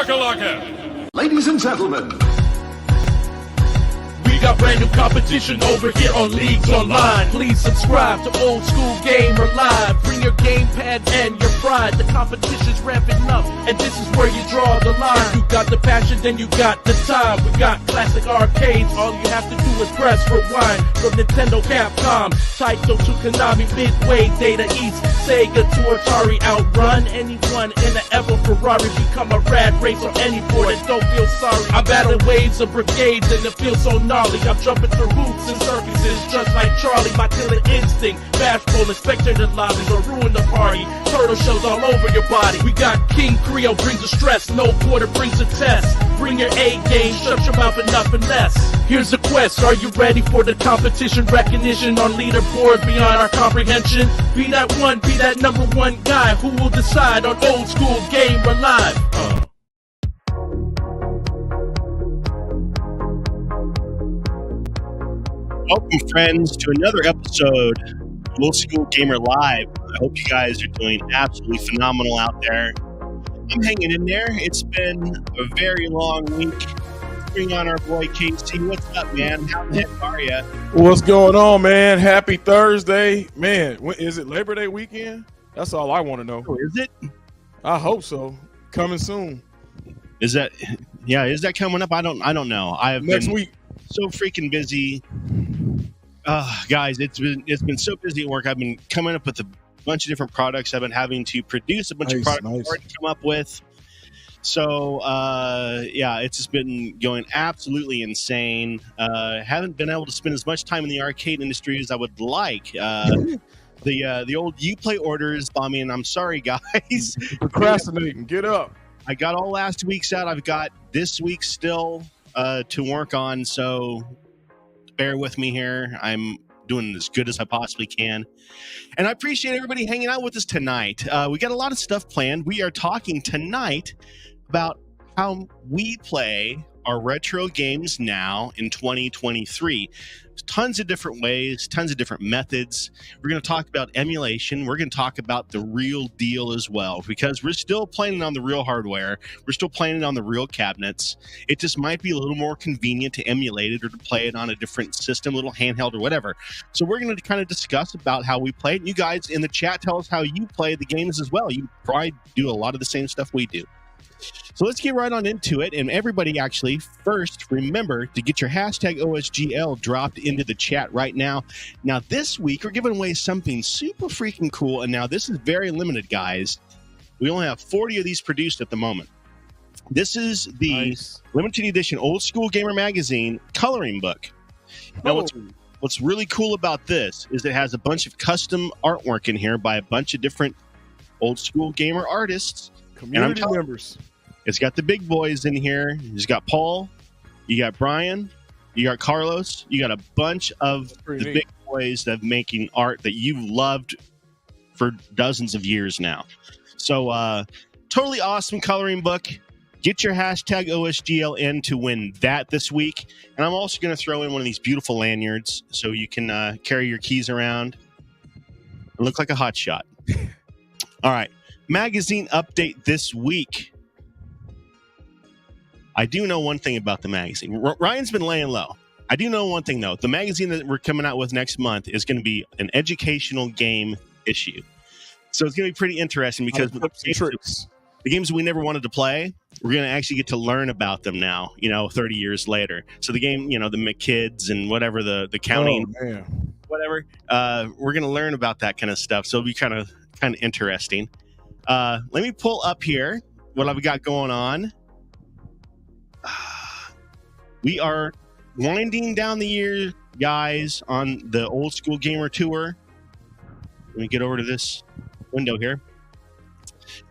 shakalaka! Ladies and gentlemen, We got brand new competition over here on Leagues Online. Please subscribe to Old School Gamer Live. Bring your gamepad and your pride. The competition's ramping up, and this is where you draw the line. If you got the passion, then you got the time. We got classic arcades. All you have to do is press rewind. From Nintendo, Capcom, Taito to Konami, Midway, Data East, Sega to Atari. Outrun anyone in an Evo Ferrari. Become a rad race on any board and don't feel sorry. I battle waves of brigades and it feels so gnarly. I'm jumping through hoops and circuses just like Charlie. My killer instinct, bashful and spectator lobbies will ruin the party. Turtle shells all over your body. We got King Creole brings the stress, no quarter brings a test. Bring your A game, shut your mouth enough and less. Here's the quest, are you ready for the competition? Recognition on leaderboard beyond our comprehension. Be that one, be that number one guy who will decide on Old School Gamer Live. Welcome, friends, to another episode of Old School Gamer Live. I hope you guys are doing absolutely phenomenal out there. I'm hanging in there. It's been a very long week. Bring on our boy Casey. What's up, man? How the heck are you? What's going on, man? Happy Thursday. Man, is it Labor Day weekend? That's all I want to know. Oh, is it? I hope so. Coming soon. Is that coming up? I don't know. I have Next been week. so freaking busy. Guys, it's been so busy at work. I've been coming up with a bunch of different products. I've been having to produce a bunch of products I've already come up with. So, it's just been going absolutely insane. Haven't been able to spend as much time in the arcade industry as I would like. The old Uplay orders, I mean, I'm sorry, guys. Procrastinating. Get up. I got all last week's out. I've got this week still to work on, so bear with me here. I'm doing as good as I possibly can. And I appreciate everybody hanging out with us tonight. We got a lot of stuff planned. We are talking tonight about how we play our retro games now in 2023. Tons of different ways, tons of different methods. We're going to talk about emulation. We're going to talk about the real deal as well, because we're still playing on the real hardware. We're still playing on the real cabinets. It just might be a little more convenient to emulate it or to play it on a different system, a little handheld or whatever. So we're going to kind of discuss about how we play it. You guys in the chat, tell us how you play the games as well. You probably do a lot of the same stuff we do. So let's get right on into it. And everybody, actually, first, remember to get your hashtag OSGL dropped into the chat right now. Now, this week, we're giving away something super freaking cool. And now this is very limited, guys. We only have 40 of these produced at the moment. This is the limited edition Old School Gamer Magazine coloring book. Now, what's really cool about this is it has a bunch of custom artwork in here by a bunch of different Old School Gamer artists. Community members. It's got the big boys in here. You've got Paul, you got Brian, you got Carlos, you got a bunch of the big boys that are making art that you've loved for dozens of years now. So, totally awesome coloring book. Get your hashtag OSGL in to win that this week. And I'm also going to throw in one of these beautiful lanyards so you can carry your keys around and look like a hot shot. All right. Magazine update this week. I do know one thing about the magazine. Ryan's been laying low. I do know one thing, though. The magazine that we're coming out with next month is going to be an educational game issue. So it's going to be pretty interesting because the games we never wanted to play, we're going to actually get to learn about them now, 30 years later. So the game, the McKids and whatever, the counting, whatever, we're going to learn about that kind of stuff. So it'll be kind of interesting. Let me pull up here what I've got going on. We are winding down the year, guys, on the Old School Gamer Tour. Let me get over to this window here.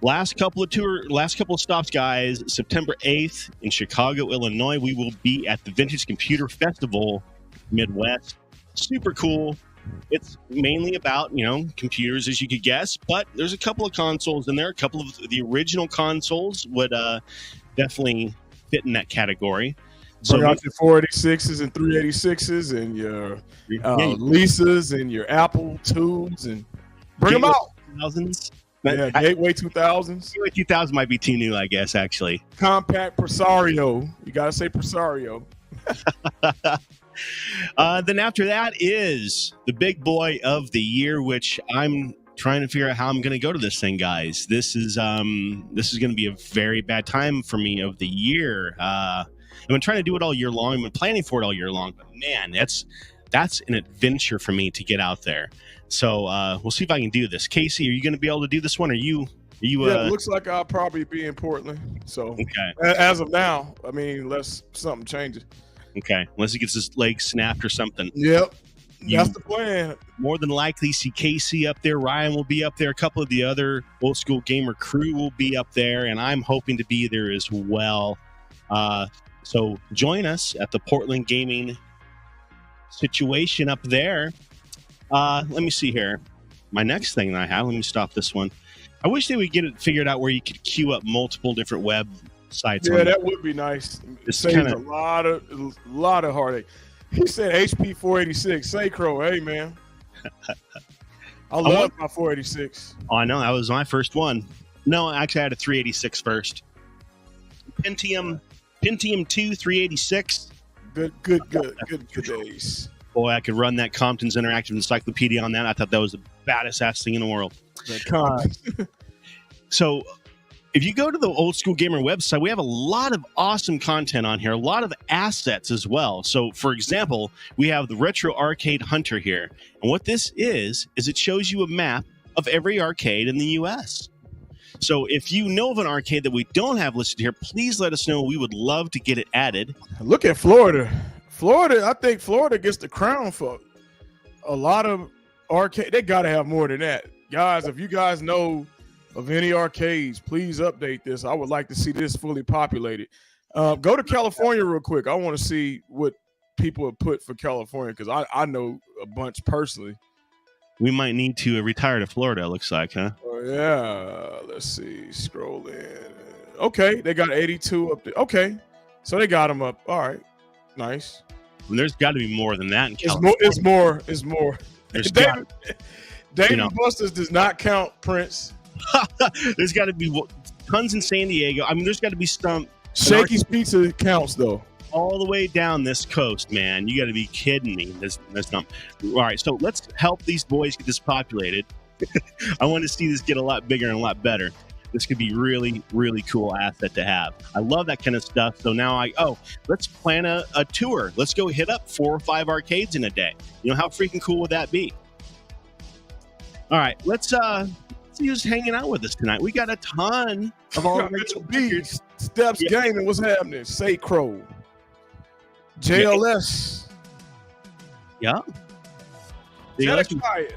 Last couple of stops, guys. September 8th in Chicago, Illinois. We will be at the Vintage Computer Festival Midwest. Super cool. It's mainly about, computers, as you could guess, but there's a couple of consoles in there. A couple of the original consoles would definitely fit in that category. So you got your 486s and 386s and your Lisas and your Apple IIs and bring them out. Thousands. Yeah, Gateway 2000s. Gateway 2000 might be too new, I guess, actually. Compact Presario. You got to say Presario. Then after that is the big boy of the year, which I'm trying to figure out how I'm going to go to this thing, guys. This is going to be a very bad time for me of the year. I've been trying to do it all year long. I've been planning for it all year long, but man, that's an adventure for me to get out there. So we'll see if I can do this. Casey, are you going to be able to do this one? Are you? Yeah, it looks like I'll probably be in Portland. So okay. As of now, I mean, unless something changes. Okay, unless he gets his leg snapped or something. Yep, that's the plan. More than likely see Casey up there. Ryan will be up there. A couple of the other old school gamer crew will be up there, and I'm hoping to be there as well. So join us at the Portland Gaming situation up there. Let me see here. My next thing that I have, let me stop this one. I wish they would get it figured out where you could queue up multiple different websites. Yeah, that would be nice. It saves a lot of heartache. He said HP 486. Say Crow, hey man. I love my 486. Oh, I know, that was my first one. No, actually I had a 386 first. Pentium 2 386. Good days. Boy, I could run that Compton's Interactive Encyclopedia on that. I thought that was the baddest ass thing in the world. So if you go to the Old School Gamer website, we have a lot of awesome content on here, a lot of assets as well. So, for example, we have the Retro Arcade Hunter here. And what this is it shows you a map of every arcade in the U.S. So if you know of an arcade that we don't have listed here, please let us know. We would love to get it added. Look at Florida. I think Florida gets the crown for a lot of arcade. They got to have more than that. Guys, if you guys know of any arcades, please update this. I would like to see this fully populated. Go to California real quick. I want to see what people have put for California because I know a bunch personally. We might need to retire to Florida, it looks like, huh? Oh, yeah. Let's see. Scroll in. Okay, they got 82 up there. Okay, so they got them up. All right, nice. And there's got to be more than that in California. It's more. David Buster's does not count, Prince. There's got to be tons in San Diego. I mean, there's got to be some. Shakey's Pizza counts, though. All the way down this coast, man. You got to be kidding me. That's not. All right, so let's help these boys get this populated. I want to see this get a lot bigger and a lot better. This could be really, really cool asset to have. I love that kind of stuff. So now let's plan a tour. Let's go hit up 4 or 5 arcades in a day. You know, how freaking cool would that be? All right, let's see who's hanging out with us tonight. We got a ton of all the Steps Gaming. What's happening? Say Crow. JLS. Yeah. JLS.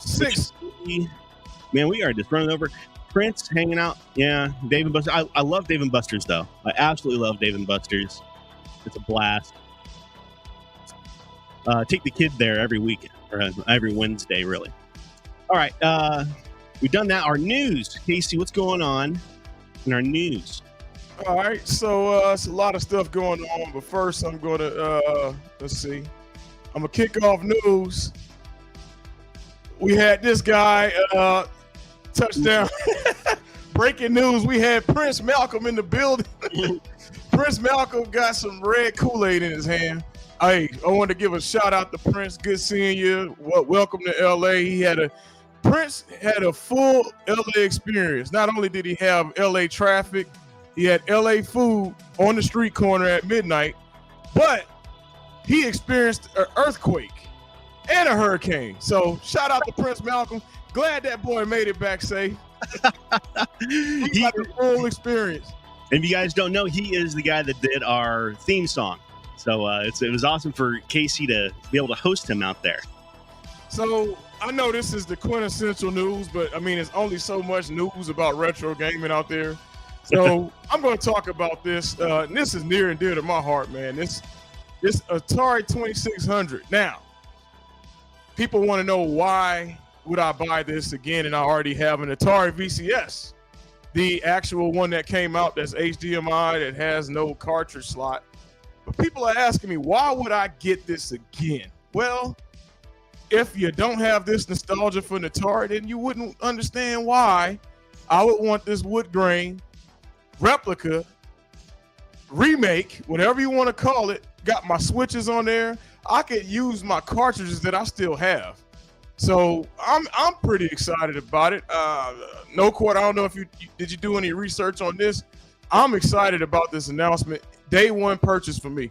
6. Man, we are just running over. Prince hanging out. Yeah, Dave and Buster's. I love Dave and Buster's, though. I absolutely love Dave and Buster's. It's a blast. Take the kid there every week, or every Wednesday, really. All right, we've done that. Our news. Casey, what's going on in our news? All right, so it's a lot of stuff going on, but first I'm going to, let's see. I'm going to kick off news. We had this guy, touchdown. Breaking news, we had Prince Malcolm in the building. Prince Malcolm got some red Kool-Aid in his hand. Hey, I want to give a shout out to Prince. Good seeing you. Welcome to LA. Prince had a full LA experience. Not only did he have LA traffic, he had LA food on the street corner at midnight, but he experienced an earthquake and a hurricane. So shout out to Prince Malcolm. Glad that boy made it back safe. He got the full experience. And if you guys don't know, he is the guy that did our theme song. So it was awesome for Casey to be able to host him out there. So I know this is the quintessential news, but I mean, it's only so much news about retro gaming out there. So I'm going to talk about this. And this is near and dear to my heart, man. This Atari 2600. Now, people want to know why would I buy this again, and I already have an Atari VCS, the actual one that came out that's HDMI that has no cartridge slot. But people are asking me, why would I get this again? Well, if you don't have this nostalgia for Atari, then you wouldn't understand why I would want this wood grain replica remake, whatever you want to call it. Got my switches on there. I could use my cartridges that I still have. So I'm pretty excited about it. No Court, I don't know if you did you do any research on this. I'm excited about this announcement. Day one purchase for me.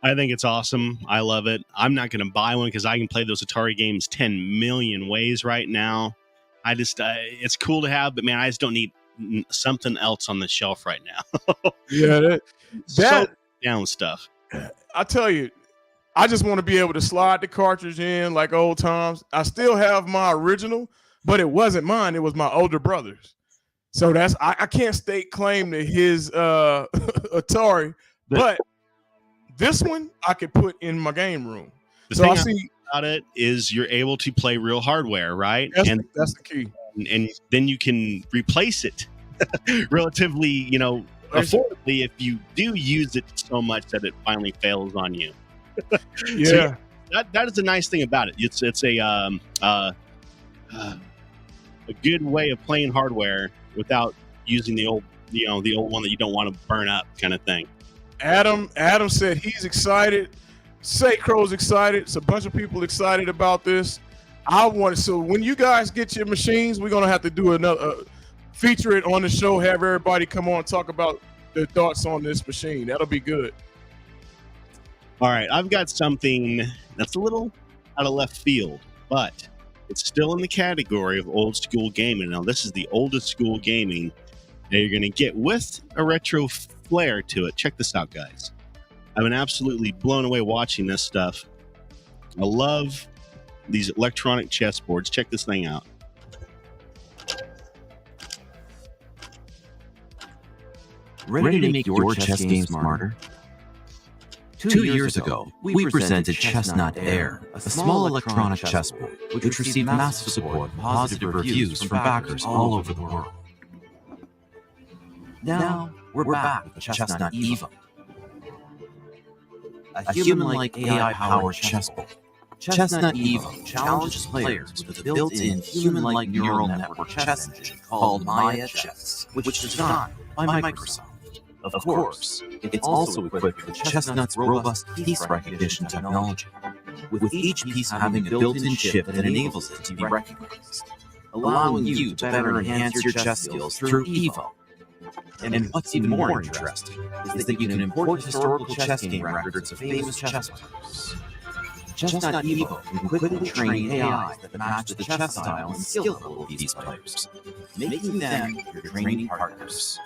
I think it's awesome. I love it. I'm not going to buy one because I can play those Atari games 10 million ways right now. I just, it's cool to have, but man, I just don't need something else on the shelf right now. Yeah, that so down stuff. I tell you, I just want to be able to slide the cartridge in like old times. I still have my original, but it wasn't mine. It was my older brother's. So that's I can't stake claim to his Atari, but this one I could put in my game room. The so thing I see about it is you're able to play real hardware, right? That's the key. And then you can replace it relatively, affordably if you do use it so much that it finally fails on you. Yeah. So that is a nice thing about it. It's a good way of playing hardware without using the old one that you don't want to burn up kind of thing. Adam said he's excited. Say Crow's excited. It's a bunch of people excited about this. So when you guys get your machines, we're gonna have to do another feature it on the show. Have everybody come on and talk about their thoughts on this machine. That'll be good. All right, I've got something that's a little out of left field, but it's still in the category of old school gaming. Now, this is the oldest school gaming that you're going to get with a retro flair to it. Check this out, guys. I've been absolutely blown away watching this stuff. I love these electronic chessboards. Check this thing out. Ready to make your chess game smarter? 2 years ago, we presented Chestnut Air, a small electronic chessboard, which received massive support and positive reviews from backers all over the world. Now, we're back with Chestnut Evo, a human-like AI-powered chessboard. Chestnut Evo challenges players with a built-in human-like neural network chess engine called Maya Chess, which is designed by Microsoft. Of course, it's also equipped with Chestnut's robust piece recognition technology, with each piece having a built-in chip that enables it to be recognized, allowing you to better enhance your chess skills through Evo. And what's even more interesting is that you can import historical chess game records of famous chess players. Chestnut Evo can quickly train AIs that match the chess style and skill level of these players, making them your training partners.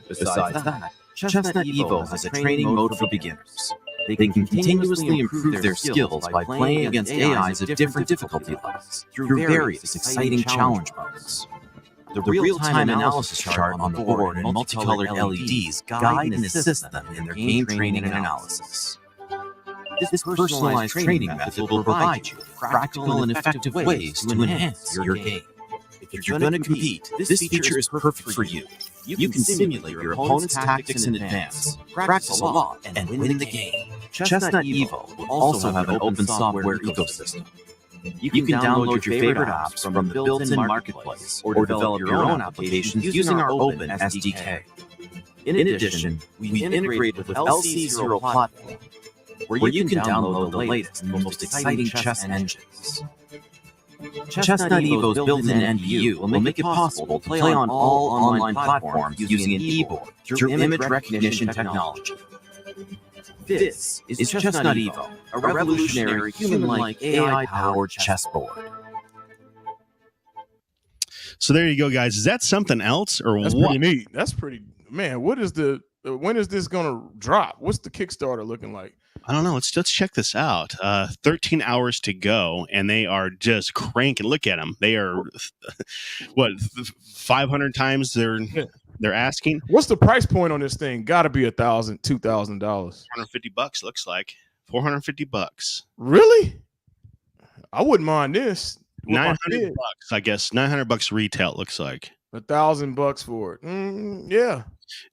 Besides that, Chestnut Evo has a training mode for beginners. They can continuously improve their skills by playing against AIs of different difficulty levels through various exciting challenge modes. The real-time analysis chart on the board and multicolored LEDs guide and assist them in their game training and analysis. This personalized training method will provide you with practical and effective ways to enhance your game. If you're going to compete, this feature is perfect for you. You can simulate your opponent's tactics in advance, practice a lot, and win the game. Chestnut Evo will also have an open software ecosystem. You can download your favorite apps from the built-in marketplace or develop your own applications using our open SDK. In addition, we integrate with LC0 platform, where you can download the latest and most exciting chess engines. Chestnut Evo's built-in NPU will make it possible to play on all online platforms using an e-board through image recognition technology. This is Chestnut Evo, a revolutionary human-like AI-powered chessboard. So there you go, guys. Is that something else or That's what? pretty neat. That's pretty, man. When is this gonna drop? What's the Kickstarter looking like? I don't know. Let's check this out. 13 hours to go, and they are just cranking. Look at them. They are what 500 times they're asking. What's the price point on this thing? Got to be $1,000, $2,000. $450 looks like $450. Really? I wouldn't mind this. $900, I guess. $900 retail. It looks like $1,000 for it. Yeah.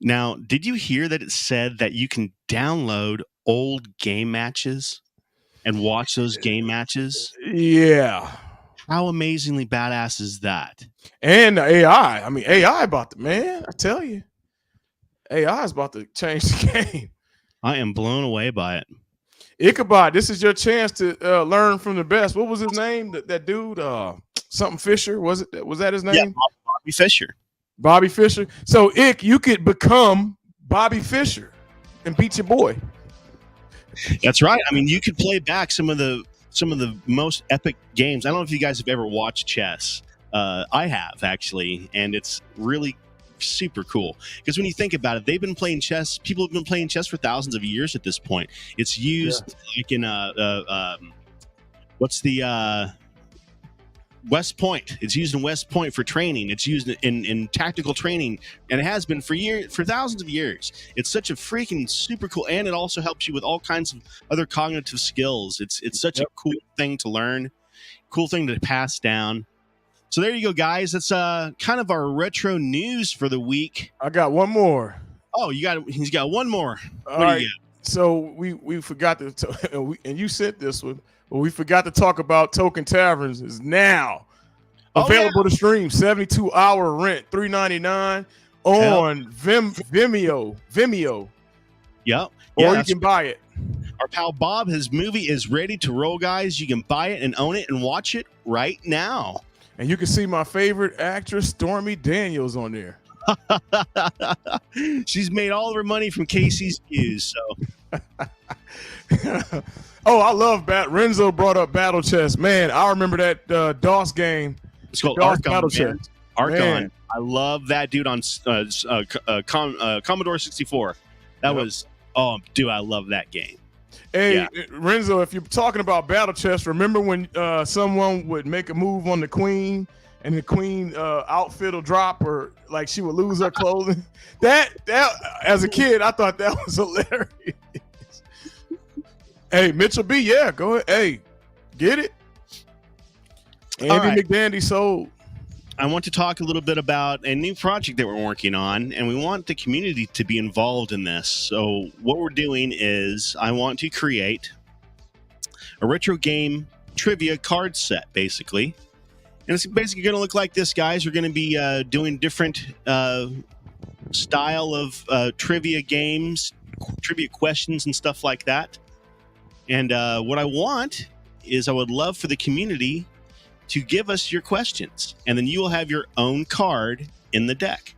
Now, did you hear that it said that you can download old game matches and watch those game matches, Yeah. how amazingly badass is that? And the AI. I mean, AI about to, man, I tell you. AI is about to change the game. I am blown away by it. Ichabod, this is your chance to learn from the best. What was his name? That dude, something Fisher, was it? Was that his name? Yeah, Bobby Fischer. Bobby Fischer. So, Ick, you could become Bobby Fischer and beat your boy. That's right. I mean, you could play back some of the most epic games. I don't know if you guys have ever watched chess. I have, actually, and it's really super cool because when you think about it, they've been playing chess. People have been playing chess for thousands of years at this point. It's used like in what's the West Point. It's used in West Point for training. It's used in tactical training, and it has been for thousands of years. It's such a freaking super cool, and it also helps you with all kinds of other cognitive skills. It's such a cool thing to learn, cool thing to pass down. So there you go, guys. That's kind of our retro news for the week. I got one more. Oh, he's got one more. All right. So we forgot to, and you said this one, but we forgot to talk about Token Taverns is now available to stream. 72-hour rent, $3.99 on Vimeo. Yep. Or you can buy it. Our pal Bob, his movie is ready to roll, guys. You can buy it and own it and watch it right now. And you can see my favorite actress, Stormy Daniels, on there. She's made all of her money from Casey's views. So, oh, I love Renzo brought up Battle Chess. Man, I remember that DOS game. It's called DOS Archon. Battle Chess. Archon. I love that dude on Commodore 64. That was, dude, I love that game. Hey, Renzo, if you're talking about Battle Chess, remember when someone would make a move on the queen and the queen outfit will drop, or like she would lose her clothing? That as a kid, I thought that was hilarious. Hey, Mitchell B, yeah, go ahead. Hey, get it. Andy McDandy sold. I want to talk a little bit about a new project that we're working on, and we want the community to be involved in this. So what we're doing is I want to create a retro game trivia card set, basically. And it's basically going to look like this, guys. We're going to be doing different style of trivia games, trivia questions and stuff like that. And what I want is I would love for the community to give us your questions, and then you will have your own card in the deck.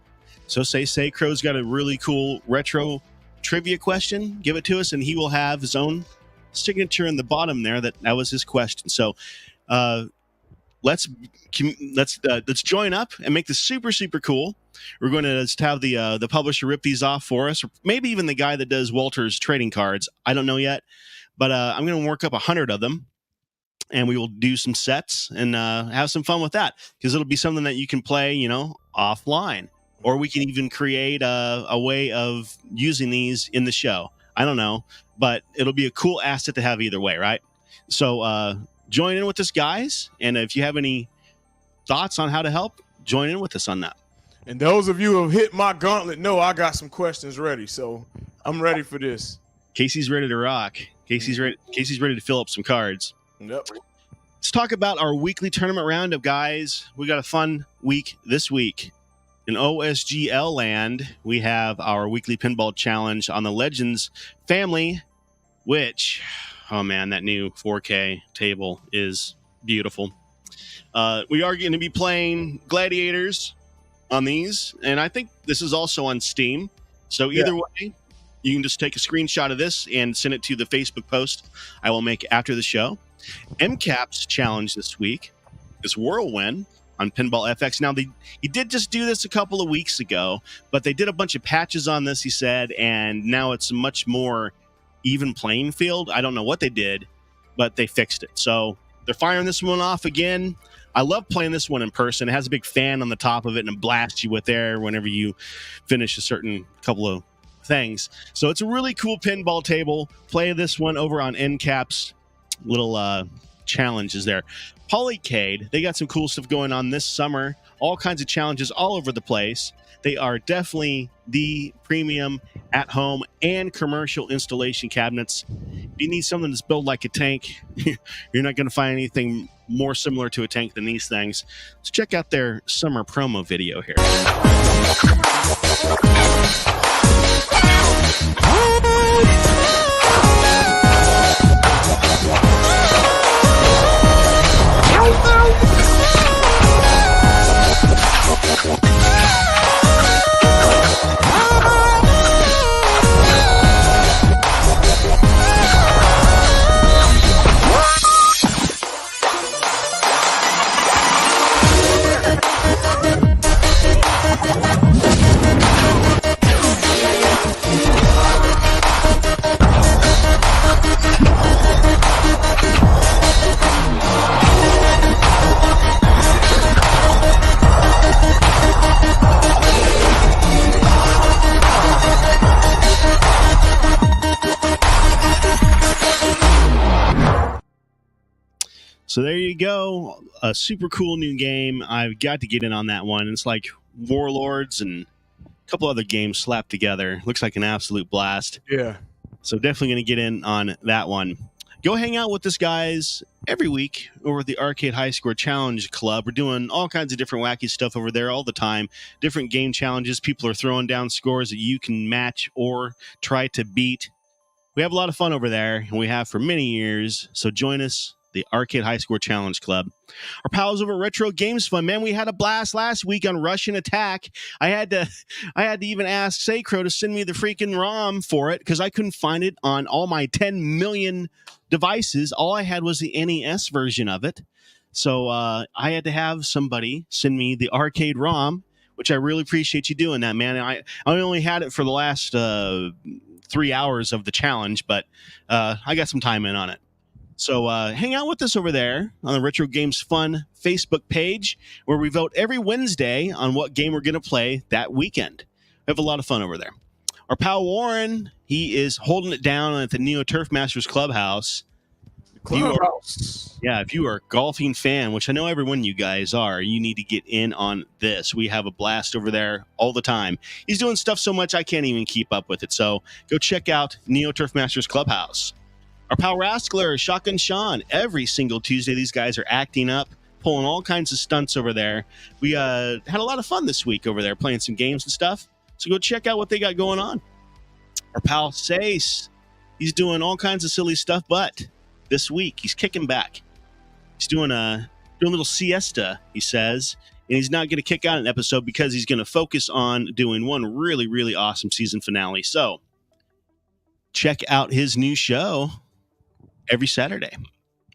So say Crow's got a really cool retro trivia question, give it to us, and he will have his own signature in the bottom there that was his question. So let's join up and make this super, super cool. We're going to just have the publisher rip these off for us, or maybe even the guy that does Walter's trading cards. I don't know yet, but I'm going to work up 100 of them. And we will do some sets and have some fun with that, because it'll be something that you can play, offline. Or we can even create a way of using these in the show. I don't know, but it'll be a cool asset to have either way, right? So join in with us, guys. And if you have any thoughts on how to help, join in with us on that. And those of you who have hit my gauntlet know I got some questions ready. So I'm ready for this. Casey's ready to rock. Casey's ready to fill up some cards. Yep. Let's talk about our weekly tournament roundup, guys. We got a fun week this week. In OSGL land, we have our weekly pinball challenge on the Legends family, which, oh man, that new 4K table is beautiful. We are going to be playing Gladiators on these, and I think this is also on Steam. So either way, you can just take a screenshot of this and send it to the Facebook post I will make after the show. MCAP's challenge this week is Whirlwind on Pinball FX. Now, he did just do this a couple of weeks ago, but they did a bunch of patches on this, he said, and now it's a much more even playing field. I don't know what they did, but they fixed it. So they're firing this one off again. I love playing this one in person. It has a big fan on the top of it and it blasts you with air whenever you finish a certain couple of things. So it's a really cool pinball table. Play this one over on NCAP's little challenges there. Polycade, they got some cool stuff going on this summer all kinds of challenges all over the place. They are definitely the premium at-home and commercial installation cabinets. If you need something that's built like a tank, you're not going to find anything more similar to a tank than these things. So check out their summer promo video here. So there you go. A super cool new game. I've got to get in on that one. It's like Warlords and a couple other games slapped together. Looks like an absolute blast. Yeah. So definitely going to get in on that one. Go hang out with us guys every week over at the Arcade High Score Challenge Club. We're doing all kinds of different wacky stuff over there all the time. Different game challenges. People are throwing down scores that you can match or try to beat. We have a lot of fun over there, and we have for many years. So join us, the Arcade High Score Challenge Club. Our pals over at Retro Games Fun, man, we had a blast last week on Russian Attack. I had to even ask Sacro to send me the freaking ROM for it because I couldn't find it on all my 10 million devices. All I had was the NES version of it. So I had to have somebody send me the arcade ROM, which I really appreciate you doing that, man. I only had it for the last 3 hours of the challenge, but I got some time in on it. So hang out with us over there on the Retro Games Fun Facebook page, where we vote every Wednesday on what game we're going to play that weekend. We have a lot of fun over there. Our pal Warren, he is holding it down at the Neo Turf Masters Clubhouse. If you are a golfing fan, which I know every one of you guys are, you need to get in on this. We have a blast over there all the time. He's doing stuff so much I can't even keep up with it. So go check out Neo Turf Masters Clubhouse. Our pal Raskler, Shotgun Sean, every single Tuesday, these guys are acting up, pulling all kinds of stunts over there. We had a lot of fun this week over there, playing some games and stuff. So go check out what they got going on. Our pal Sace, he's doing all kinds of silly stuff, but this week he's kicking back. He's doing a little siesta, he says, and he's not going to kick out an episode because he's going to focus on doing one really, really awesome season finale. So check out his new show every Saturday.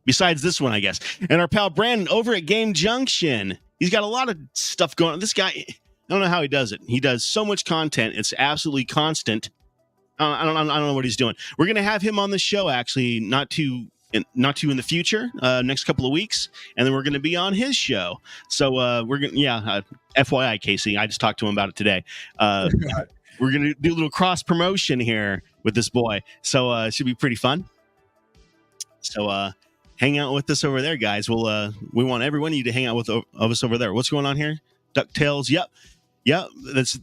Besides this one, I guess. And our pal Brandon over at Game Junction. He's got a lot of stuff going on. This guy, I don't know how he does it. He does so much content. It's absolutely constant. I don't know what he's doing. We're going to have him on the show, actually, not too in the future, next couple of weeks. And then we're going to be on his show. So we're going to, FYI, Casey, I just talked to him about it today. We're going to do a little cross promotion here with this boy. So it should be pretty fun. So hang out with us over there, guys. We want every one of you to hang out with us over there. What's going on here? DuckTales. Yep.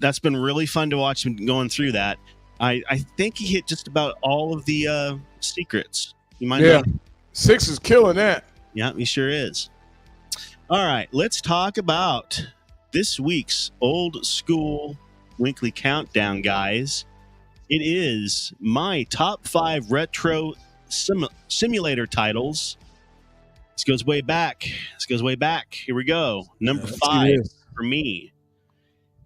That's been really fun to watch him going through that. I think he hit just about all of the secrets. You might know. Six is killing that. Yeah, he sure is. All right, let's talk about this week's old school Winkley Countdown, guys. It is my top 5 retro simulator titles. This goes way back. Here we go. Number 5 for me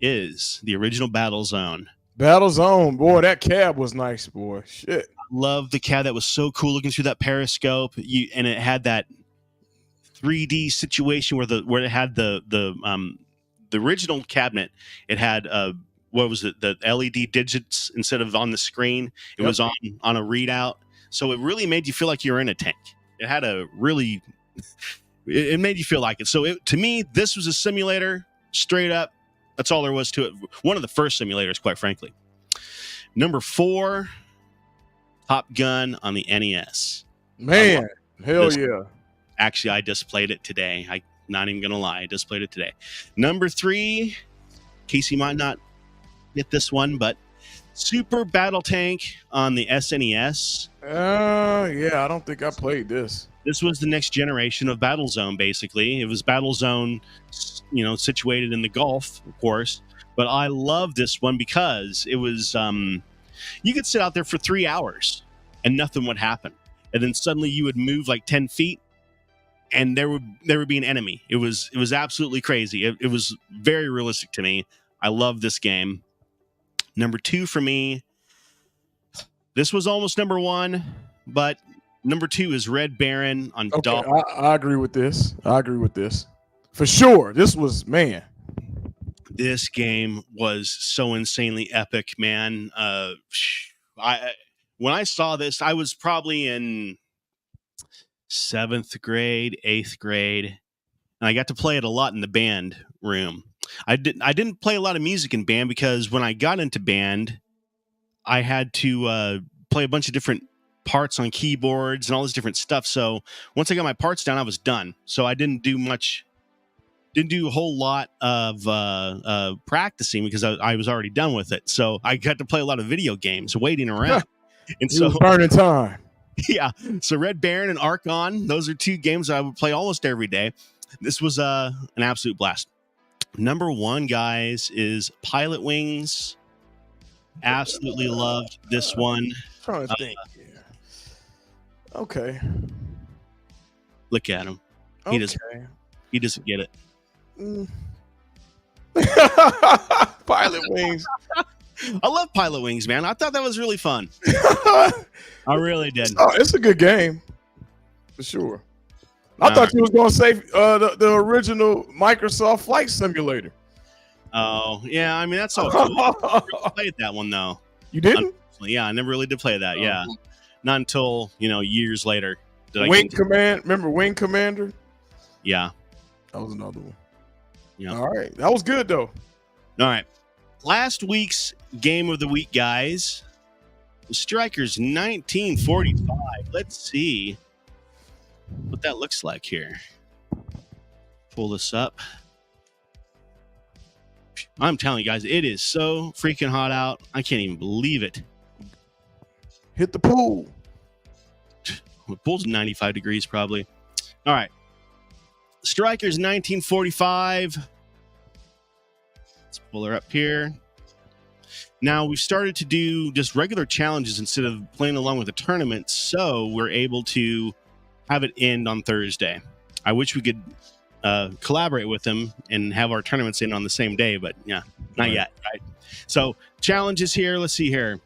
is the original Battlezone. Battlezone, boy, that cab was nice, boy. Shit. Love the cab. That was so cool looking through that periscope. And it had that 3D situation where it had the original cabinet. It had what was it? The LED digits instead of on the screen. It was on a readout. So it really made you feel like you're in a tank. It had it made you feel like it. So to me, this was a simulator straight up. That's all there was to it. One of the first simulators, quite frankly. Number 4, Top Gun on the NES. Man, hell yeah. Actually, I just played it today. I Not even gonna lie, I just played it today. Number 3, Casey might not get this one, but Super Battle Tank on the SNES. Yeah, I don't think I played this. This was the next generation of Battlezone, basically. It was Battlezone, situated in the Gulf, of course. But I love this one because it was, you could sit out there for 3 hours and nothing would happen. And then suddenly you would move like 10 feet and there would be an enemy. It was absolutely crazy. It was very realistic to me. I love this game. Number 2 for me, this was almost number 1, but number 2 is Red Baron on Okay, I agree with this. For sure. This was, man. This game was so insanely epic, man. When I saw this, I was probably in 7th grade, 8th grade, and I got to play it a lot in the band room. I didn't play a lot of music in band because when I got into band, I had to play a bunch of different parts on keyboards and all this different stuff. So once I got my parts down, I was done. So I didn't do a whole lot of practicing because I was already done with it. So I got to play a lot of video games waiting around. And so burning time. Yeah. So Red Baron and Archon, those are 2 games I would play almost every day. This was an absolute blast. Number 1, guys, is Pilot Wings. Absolutely loved this one. Trying to think. Okay. Look at him. He doesn't get it. Pilot Wings. I love Pilot Wings, man. I thought that was really fun. I really did. Oh, it's a good game. For sure. I thought you was going to say the original Microsoft Flight Simulator. Oh, yeah. I mean, that's all cool. I never played that one, though. You didn't? Yeah, I never really did play that. Yeah. Not until, years later. Wing Command. Remember Wing Commander? Yeah. That was another one. Yeah. All right. That was good, though. All right. Last week's game of the week, guys, was Strikers 1945. Let's see what that looks like here. Pull this up. I'm telling you guys, it is so freaking hot out. I can't even believe it. Hit the pool. The pool's 95 degrees probably. All right. Strikers 1945. Let's pull her up here. Now, we've started to do just regular challenges instead of playing along with the tournament, so we're able to have it end on Thursday. I wish we could collaborate with them and have our tournaments in on the same day, but yeah, not yet, right? So, challenges here. Let's see here.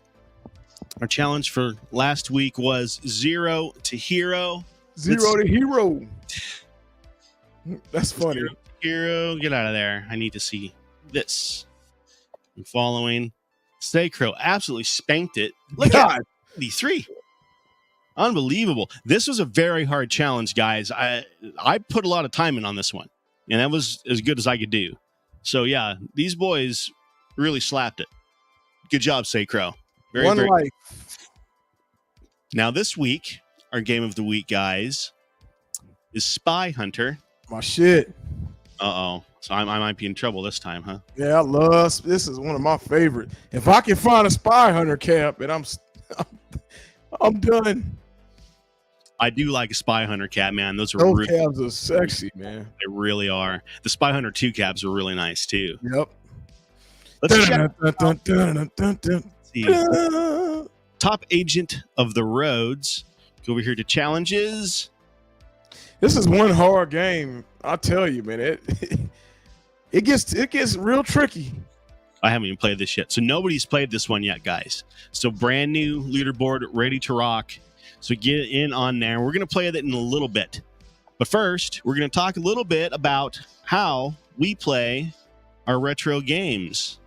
Our challenge for last week was 0 to Hero. 0 to Hero. That's funny. 0 to Hero, get out of there. I need to see this. I'm following. Crow absolutely spanked it. Look at 83. Unbelievable. This was a very hard challenge, guys. I put a lot of time in on this one, and that was as good as I could do. So, yeah, these boys really slapped it. Good job, Crow. One life. Now, this week, our game of the week, guys, is Spy Hunter. My shit. Uh-oh. So I might be in trouble this time, huh? Yeah, I love this. Is one of my favorite. If I can find a Spy Hunter cap, and I'm done. I do like a Spy Hunter cap, man. Those really, cabs are sexy, man. They really are. The Spy Hunter 2 cabs are really nice too. Yep. Let's check. Top Agent of the Roads. Go over here to challenges. This is one hard game. I'll tell you, man. It gets real tricky. I haven't even played this yet. So nobody's played this one yet, guys. So brand new leaderboard, ready to rock. So get in on there. We're going to play it in a little bit. But first, we're going to talk a little bit about how we play our retro games.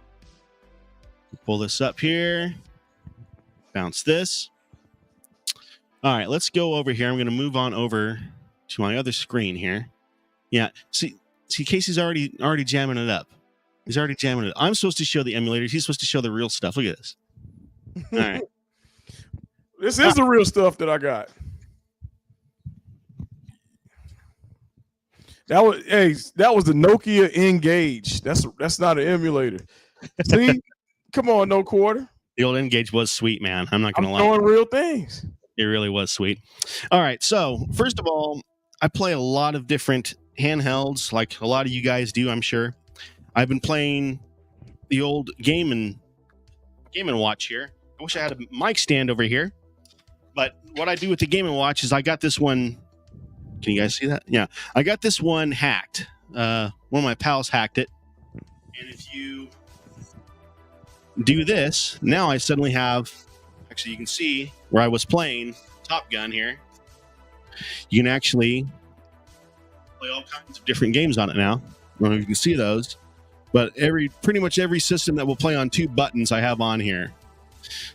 Pull this up here. Bounce this. All right, let's go over here. I'm going to move on over to my other screen here. Yeah, see, Casey's already jamming it up. He's already jamming it. I'm supposed to show the emulators. He's supposed to show the real stuff. Look at this. All right. This is the real stuff that I got. that was the Nokia Engage. That's not an emulator. See, come on, no quarter. The old Engage was sweet, man. I'm not I'm gonna lie. throwing real things. It really was sweet. All right, so first of all, I play a lot of different handhelds, like a lot of you guys do, I'm sure. I've been playing the old Game and Watch here. I wish I had a mic stand over here, but what I do with the Game and Watch is I got this one. Can you guys see that? Yeah, I got this one hacked. One of my pals hacked it, and if you do this, now I suddenly have. Actually, you can see where I was playing Top Gun here. You can actually play all kinds of different games on it now. I don't know if you can see those, but pretty much every system that will play on 2 buttons I have on here.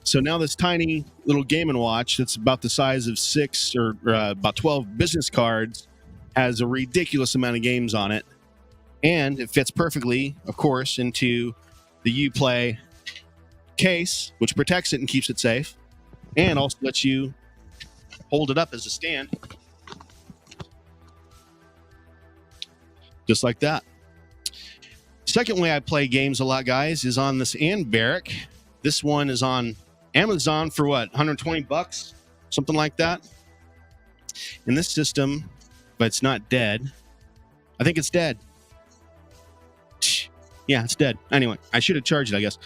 So now this tiny little Game & Watch that's about the size of 6 or about 12 business cards has a ridiculous amount of games on it. And it fits perfectly, of course, into the Uplay case, which protects it and keeps it safe, and also lets you hold it up as a stand, just like that. Second way I play games a lot, guys, is on this Anbaric. This one is on Amazon for what, $120, something like that. And this system, but it's not dead. I think it's dead. Yeah, it's dead. Anyway, I should have charged it, I guess.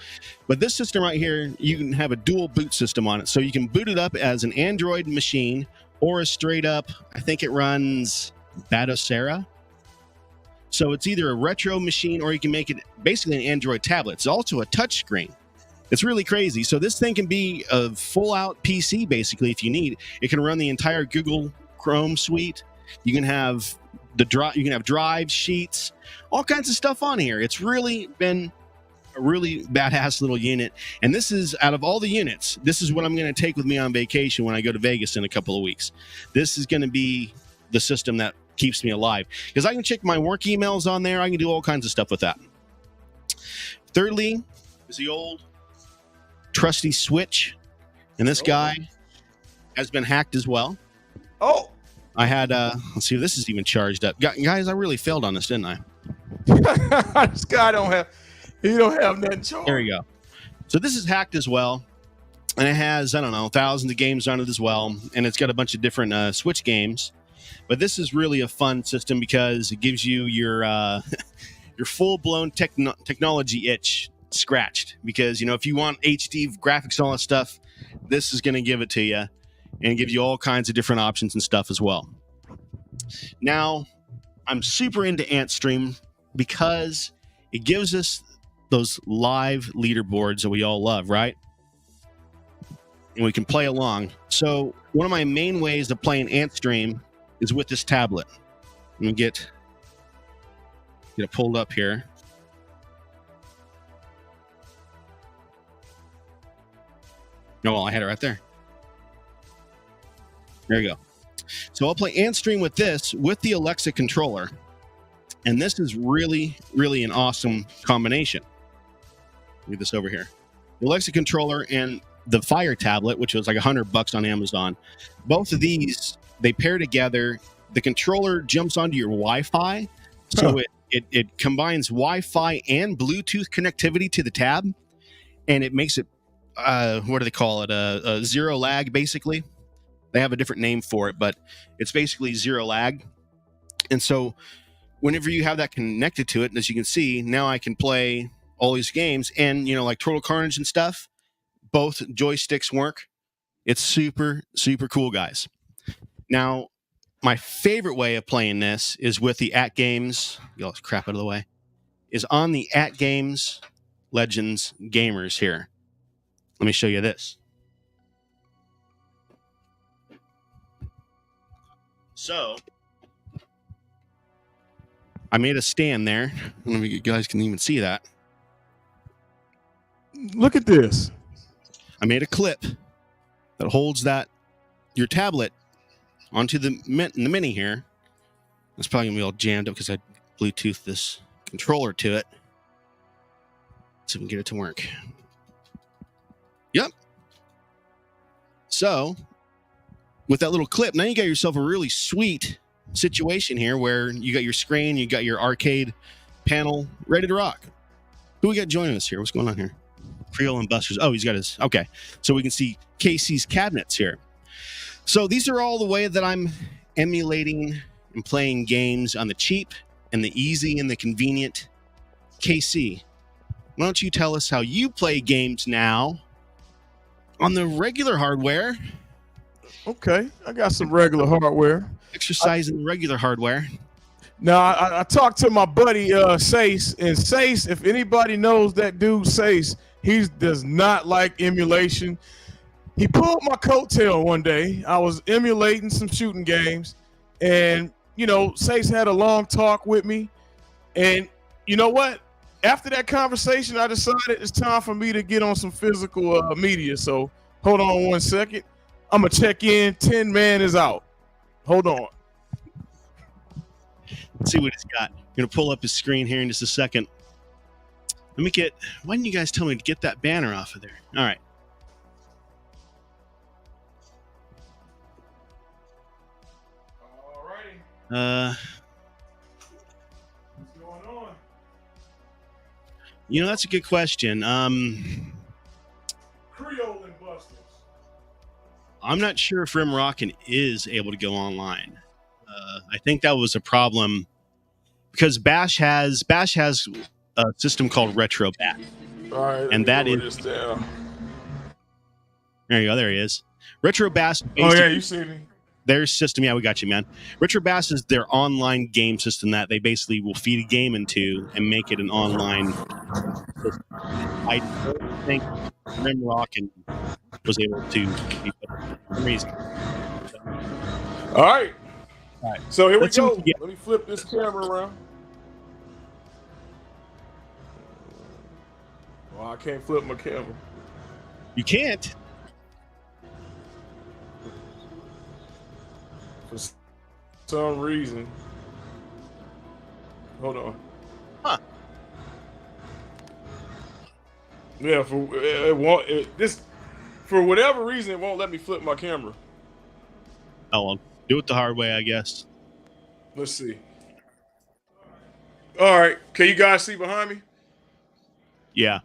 But this system right here, you can have a dual boot system on it. So you can boot it up as an Android machine or a straight up, I think it runs Batocera. So it's either a retro machine or you can make it basically an Android tablet. It's also a touch screen. It's really crazy. So this thing can be a full out PC basically if you need. It can run the entire Google Chrome suite. You can have you can have drives, sheets, all kinds of stuff on here. It's really been a really badass little unit. And this is, out of all the units, this is what I'm going to take with me on vacation when I go to Vegas in a couple of weeks. This is going to be the system that keeps me alive because I can check my work emails on there. I can do all kinds of stuff with that. Thirdly is the old trusty Switch. And this guy has been hacked as well. Oh, I had, let's see if this is even charged up. Guys, I really failed on this, didn't I? this guy don't have nothing charged. There you go. So this is hacked as well. And it has, I don't know, thousands of games on it as well. And it's got a bunch of different Switch games. But this is really a fun system because it gives you your your full-blown technology itch scratched. Because, you know, if you want HD graphics and all that stuff, this is going to give it to you. And give you all kinds of different options and stuff as well. Now, I'm super into AntStream because it gives us those live leaderboards that we all love, right? And we can play along. So one of my main ways of playing AntStream is with this tablet. Let me get it pulled up here. No, well, I had it right there. There you go. So I'll play AntStream with this, with the Alexa controller. And this is really, really an awesome combination. Leave this over here. The Alexa controller and the Fire tablet, which was like $100 on Amazon. Both of these, they pair together. The controller jumps onto your Wi-Fi. So it combines Wi-Fi and Bluetooth connectivity to the tab. And it makes it, what do they call it? A zero lag, basically. They have a different name for it, but it's basically zero lag. And so whenever you have that connected to it, as you can see, now I can play all these games. And, you know, like Total Carnage and stuff, both joysticks work. It's super, super cool, guys. Now, my favorite way of playing this is with the @Games, get all this crap out of the way, is on the @Games Legends Gamers here. Let me show you this. So, I made a stand there. Let me, you guys can even see that. Look at this. I made a clip that holds your tablet onto the mini here. It's probably gonna be all jammed up because I Bluetooth this controller to it. So we can get it to work. Yep. So, with that little clip, now you got yourself a really sweet situation here where you got your screen, you got your arcade panel ready to rock. Who we got joining us here? What's going on here? Creole and Busters. Oh, he's got his. Okay. So we can see Casey's cabinets here. So these are all the way that I'm emulating and playing games on the cheap and the easy and the convenient. KC, why don't you tell us how you play games now on the regular hardware? Okay, I got some regular hardware. Exercising the regular hardware. Now, I talked to my buddy Sace, and Sace, if anybody knows that dude Sace, he does not like emulation. He pulled my coattail one day. I was emulating some shooting games, and Sace had a long talk with me. And you know what? After that conversation, I decided it's time for me to get on some physical media. So hold on 1 second. I'm gonna check in. 10 man is out. Hold on. Let's see what he's got. I'm gonna pull up his screen here in just a second. Let me get. Why didn't you guys tell me to get that banner off of there? All right. Alrighty. What's going on? That's a good question. Creole and Busters. I'm not sure if Rimrockin' is able to go online. I think that was a problem because Bash has a system called Retro Bash. All right, and that is down. There you go. There he is. Retro Bash. Oh yeah, you see me. Their system, yeah, we got you, man. Retro Bash is their online game system that they basically will feed a game into and make it an online system. I don't think Rimrockin' was able to be for some reason. All right. So here Let's we see go. what we get. Let me flip this camera around. Well, I can't flip my camera. You can't. For some reason. Hold on. Huh. Yeah, for whatever reason, it won't let me flip my camera. Oh, well, do it the hard way, I guess. Let's see. All right. Can you guys see behind me? Yeah.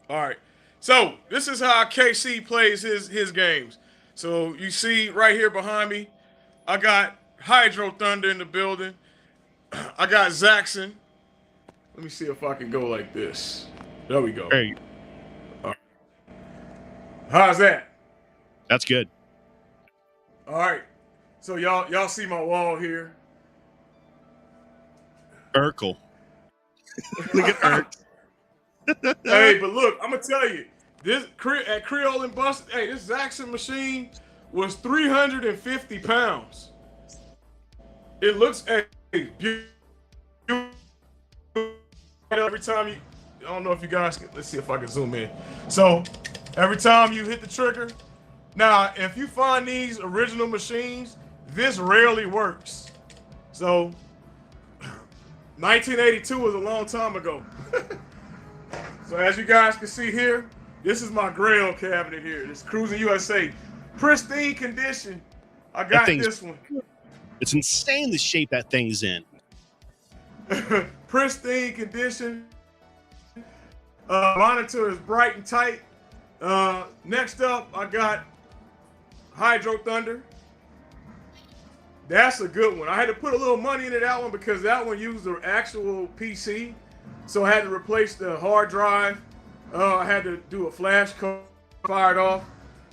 All right. So this is how KC plays his games. So you see right here behind me, I got Hydro Thunder in the building. I got Zaxxon. Let me see if I can go like this. There we go. Hey, Right. How's that? that's good. All right. So y'all see my wall here. Urkel. Look at Urk. Hey, but look, I'm gonna tell you, this at Creole and Bust, hey, this Zaxxon machine was 350 pounds. It looks beautiful. Every time I don't know if you guys can, let's see if I can zoom in. So every time you hit the trigger, now if you find these original machines, this rarely works. So 1982 was a long time ago. So as you guys can see here, this is my Grail cabinet here. This Cruising USA. Pristine condition. I got this one. It's insane the shape that thing's in. Pristine condition. Monitor is bright and tight. Next up, I got Hydro Thunder. That's a good one. I had to put a little money into that one because that one used the actual PC. So I had to replace the hard drive. I had to do a flash card, fired off,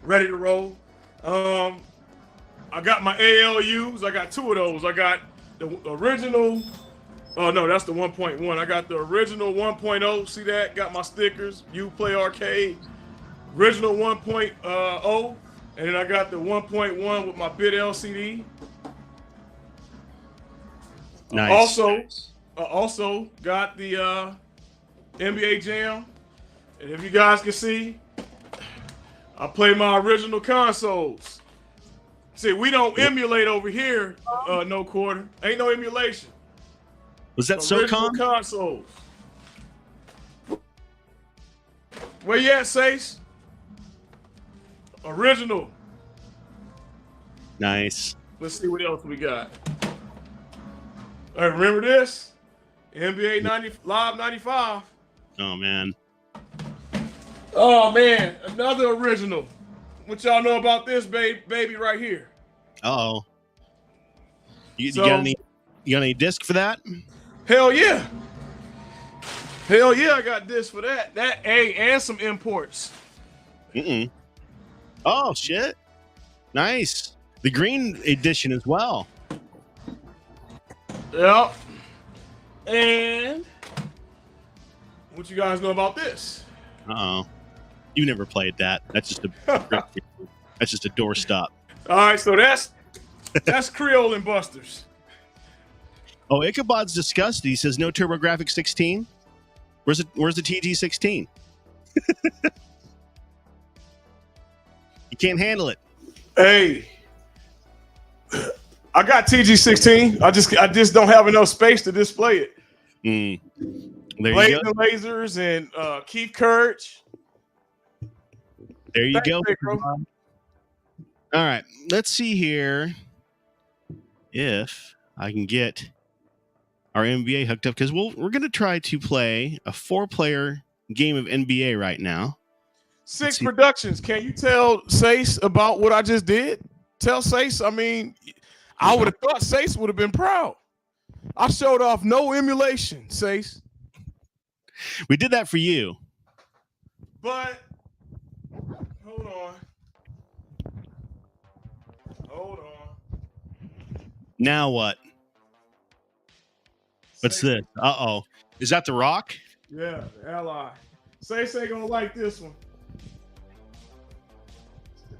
ready to roll. I got my ALUs. I got two of those. I got the original. Oh no, that's the 1.1. I got the original 1.0. See that? Got my stickers. Uplay Arcade. Original 1.0. And then I got the 1.1 with my bit LCD. Nice. Also got the NBA Jam. And if you guys can see, I play my original consoles. See, we don't emulate over here, no quarter. Ain't no emulation. Was that Original SOCOM? consoles. Where you at, Sace? Original. Nice. Let's see what else we got. Hey, remember this? NBA 90 Live 95. Oh man. Oh man, another original. What y'all know about this baby right here? Uh-oh. You got any disc for that? Hell yeah. Hell yeah, I got this for that. And some imports. Oh shit. Nice. The green edition as well. Yep. And what you guys know about this? Uh-oh. You never played that. That's just a doorstop. All right, so that's Creole and Busters. Oh, Ichabod's disgusted. He says no TurboGrafx 16. Where's the TG16? You can't handle it. Hey, I got TG16. I just don't have enough space to display it. There Blazing you go. Lasers and Keith Courage. There you go. Bro. All right, let's see here if I can get our NBA hooked up, because we're going to try to play a 4-player game of NBA right now. 6 Productions. Can you tell Sace about what I just did? Tell Sace. I mean, I would have thought Sace would have been proud. I showed off no emulation, Sace. We did that for you. But hold on. Now what? What's Sace. this? Uh-oh. Is that The Rock? Yeah, the Ally. Sace ain't gonna like this one.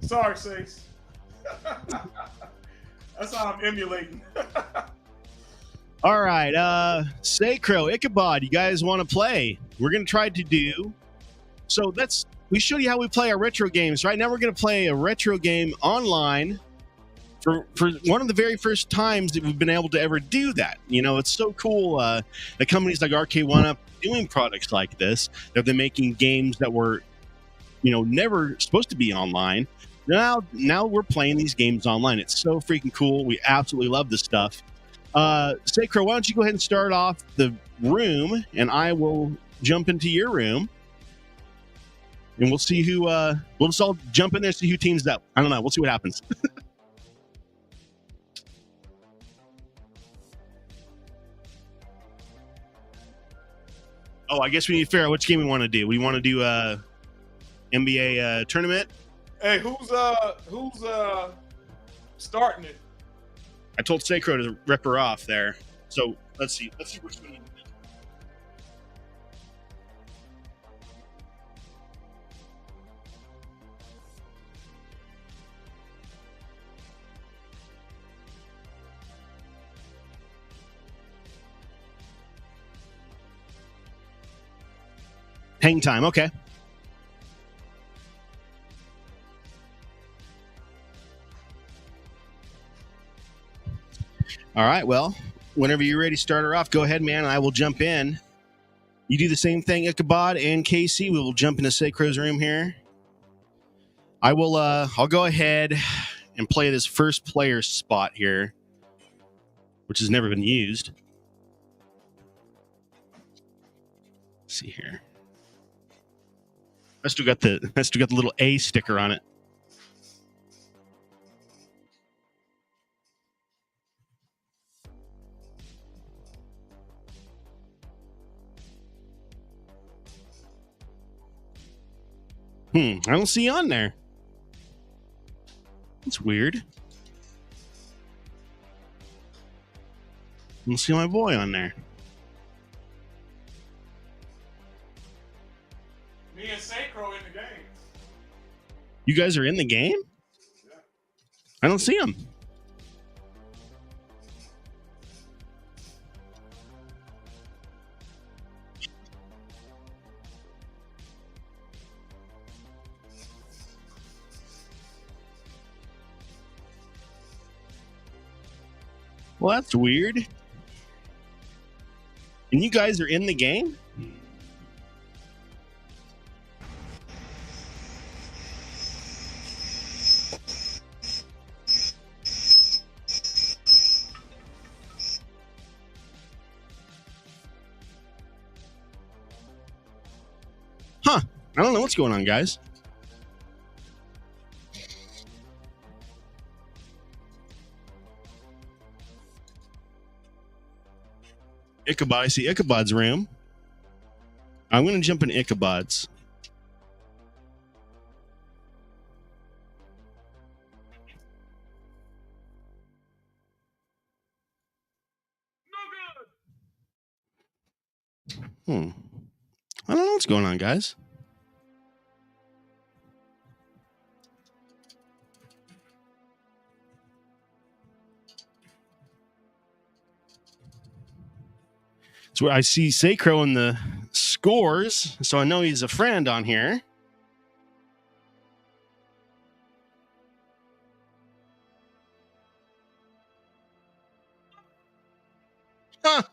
Sorry, Sace. That's how I'm emulating. All right, Sacro, Ichabod, you guys want to play? We're going to try to do... So we showed you how we play our retro games. Right now we're going to play a retro game online for one of the very first times that we've been able to ever do that. You know, it's so cool that companies like RK1UP doing products like this. They're making games that were, never supposed to be online. Now we're playing these games online. It's so freaking cool. We absolutely love this stuff. Sacro, why don't you go ahead and start off the room, and I will jump into your room, and we'll see who. We'll just all jump in there, see who teams up. I don't know. We'll see what happens. Oh, I guess we need to figure out which game we want to do. We want to do NBA tournament. Hey, who's starting it? I told Sacro to rip her off there. So let's see which one. Hang time, okay. All right, well, whenever you're ready to start her off, go ahead, man, and I will jump in. You do the same thing, Ichabod and Casey. We will jump into Sacro's room here. I'll go ahead and play this first player spot here, which has never been used. Let's see here. I still got the little A sticker on it. I don't see you on there. That's weird. I don't see my boy on there. Me and Sacro in the game. You guys are in the game? Yeah. I don't see him. Well, that's weird. And you guys are in the game? I don't know what's going on, guys. Ichabod. I see Ichabod's room. I'm going to jump in Ichabod's. I don't know what's going on, guys. So I see Sacro in the scores, so I know he's a friend on here. Huh.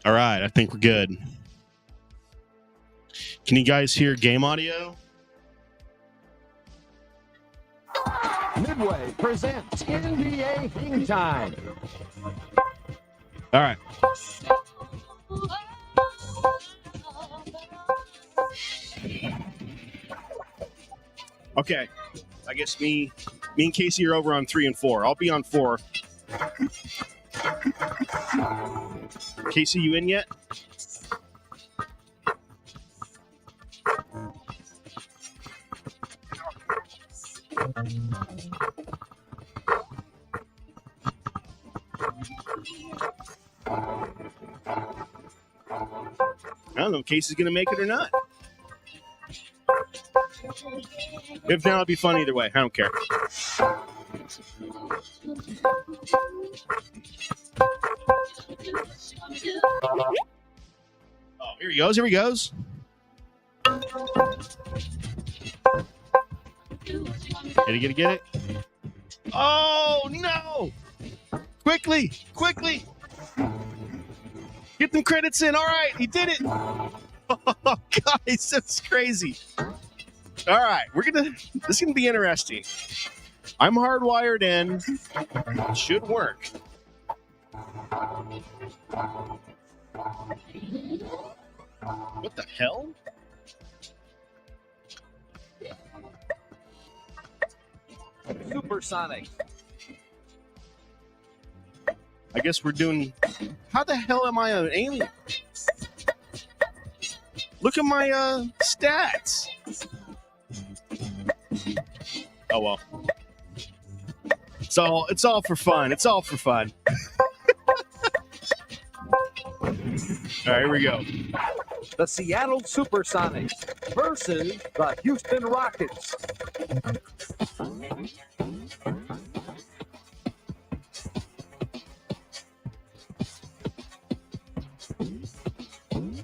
All right, I think we're good. Can you guys hear game audio? Midway presents NBA Hang Time. All right. Okay. I guess me and Casey are over on 3 and 4. I'll be on 4. Casey, you in yet? I don't know if Casey's going to make it or not. If not, it'll be fun either way. I don't care. Oh, here he goes. Here he goes. Get it? Oh, no! Quickly! Get them credits in. All right, he did it. Oh, guys, that's crazy. All right, this is gonna be interesting. I'm hardwired in. Should work. What the hell? Supersonic. I guess we're doing. How the hell am I an alien? Look at my stats. Oh well. It's all for fun. It's all for fun. All right, here we go. The Seattle Supersonics versus the Houston Rockets.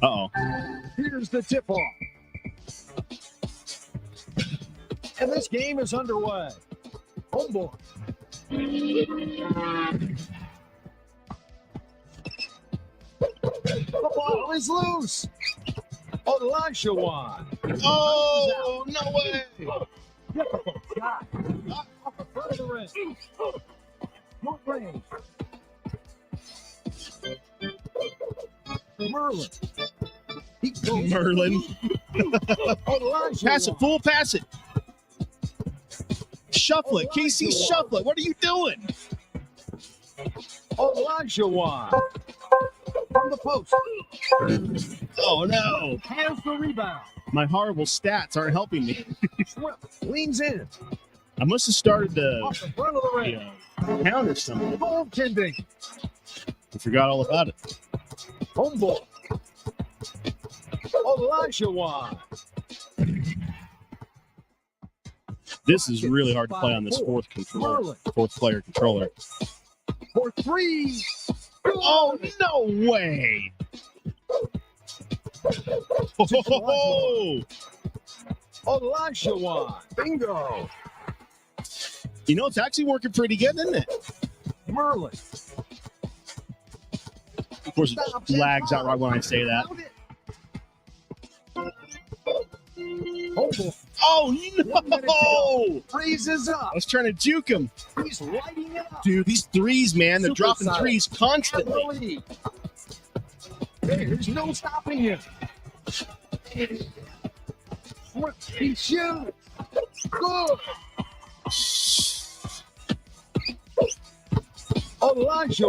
Uh-oh. Here's the tip-off. And this game is underway. Home board. The ball is loose. Elisha won. Oh, no way. Difficult shot. Off the front of the rim. Short range. Merlin. Merlin. Pass it, fool. Pass it. Shuffle it. Casey, shuffle it. What are you doing? Elisha won. From the post. Oh, no. Has the rebound. My horrible stats aren't helping me. Swift leans in. I must have started Off the front of the rim. count or something. Goaltending. I forgot all about it. Home ball. Elisha won. This is really hard to play on this fourth player controller. For three. Oh, no way. Oh, Elisha won. Bingo. You know, it's actually working pretty good, isn't it? Merlin. Of course, it lags out right when I say that. Oh, no! Freezes up. I was trying to juke him. He's lighting it up. Dude, these threes, man, they're dropping Supersonic. threes constantly. There's no stopping him. He shoots. Good. Elijah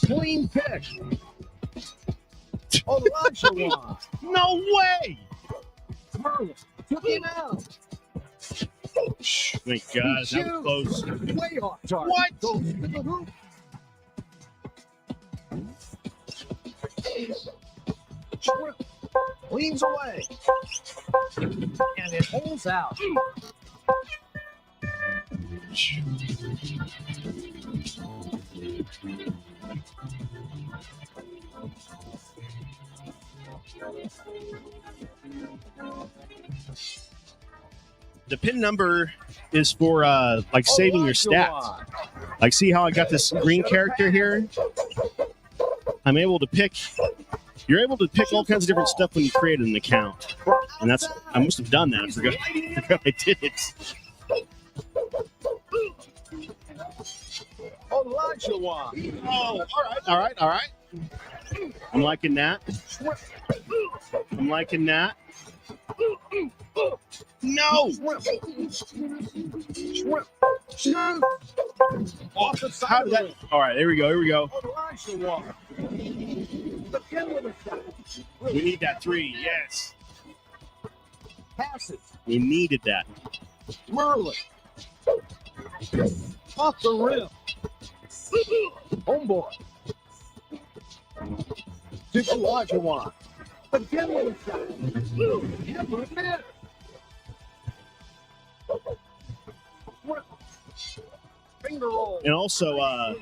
clean pick. Elijah No way! Merlin took him out. My God, that was close. Way off target. What? Goes to the hoop. Shrimp leans away. And it holds out. The pin number is for like saving your stats. Like, see how I got this green character here? I'm able to pick. You're able to pick all kinds of different stuff when you create an account, and that's. I must have done that. I forgot I did it. Oh, all right. I'm liking that. I'm liking that. No! How did that? All right, here we go. We need that three. Yes. Passes. We needed that. Merlin. Off the rim. Homeboy. To Elijah. Again with a shot. Never missed. Finger roll. And also,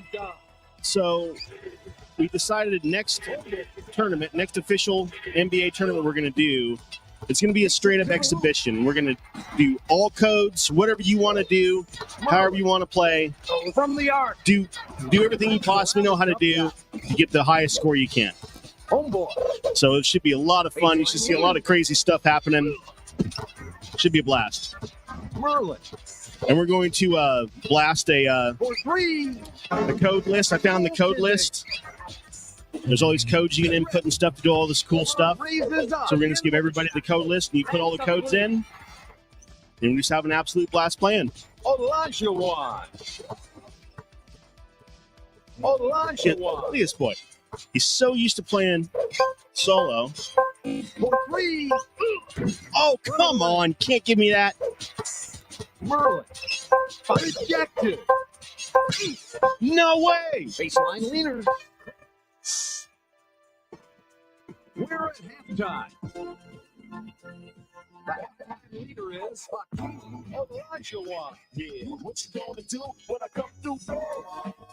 so we decided next tournament, next official NBA tournament we're going to do, it's going to be a straight up exhibition. We're going to do all codes, whatever you want to do, however you want to play. From the arc. Do everything you possibly know how to do to get the highest score you can. Homeboy. So it should be a lot of fun. You should see a lot of crazy stuff happening. Should be a blast. Merlin. And we're going to blast the code list. I found the code list. There's all these codes you can input and stuff to do all this cool stuff. So we're going to just give everybody the code list, and you put all the codes in, and we just have an absolute blast playing. Elijah. Yeah, look at this boy. He's so used to playing solo. Oh, come on. Can't give me that. Merlin. Rejected. No way. Baseline leaner. We're at halftime. The leader is Elijah. Yeah. What you gonna do when I come through?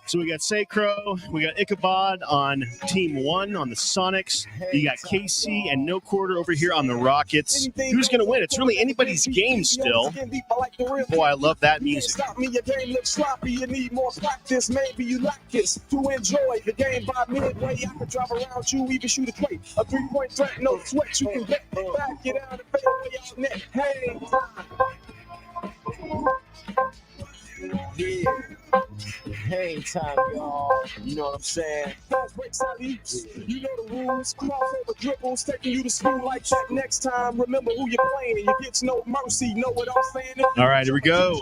So we got Sacro, we got Ichabod on Team 1 on the Sonics. You got KC and No Quarter over here on the Rockets. Who's going to win? It's really anybody's game still. Boy, I love that music. Stop me, your game looks sloppy. You need more practice. Maybe you like this to enjoy the game by midway. I can drive around you, even shoot a trait. A 3-point threat, no sweat. You can bet. Back it out and fade away out net. Hey, Yeah. Hang time, y'all. You know what I'm saying? fast breaks out each. You know the rules. Crossover dribbles, taking you to school like that. Next time, remember who you're playing. You get no mercy. Know what I'm saying? All right, here we go.